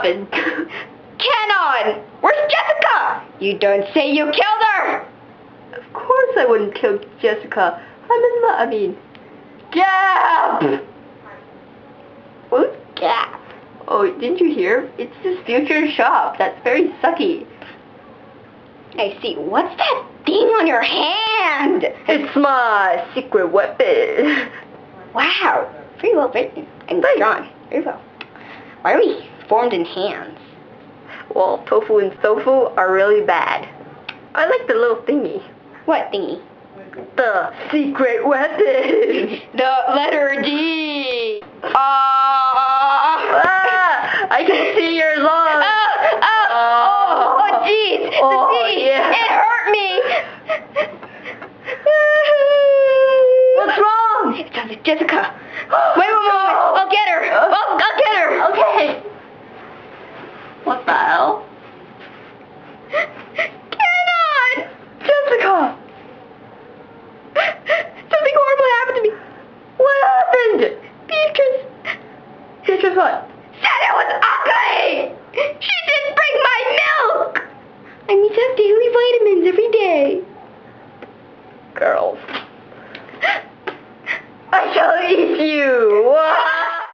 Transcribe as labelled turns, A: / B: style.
A: happened?
B: Canon! Where's Jessica? You don't say you killed her!
A: Of course I wouldn't kill Jessica. I'm in love. I mean, Gap! Who's Gap? Oh, didn't you hear? It's his future shop. That's very sucky.
B: I see. What's that thing on your hand?
A: It's my secret weapon.
B: Wow. Very well written. And drawn. Very well. Why are we formed in hands?
A: Well, tofu and tofu are really bad. I like the little thingy.
B: What thingy?
A: The secret weapon.
B: The letter D.
A: I can see your lungs.
B: Oh, jeez. The D.
A: Yeah.
B: It hurt me.
A: What's wrong?
B: It sounds like Jessica. Wait a moment. I'll get her. I'll get her.
A: Okay. What the hell?
B: Canon!
A: Jessica!
B: Something horrible happened to me.
A: What happened?
B: Beatrice
A: Beatrice what?
B: said it was ugly! She didn't bring my milk! I need to have daily vitamins.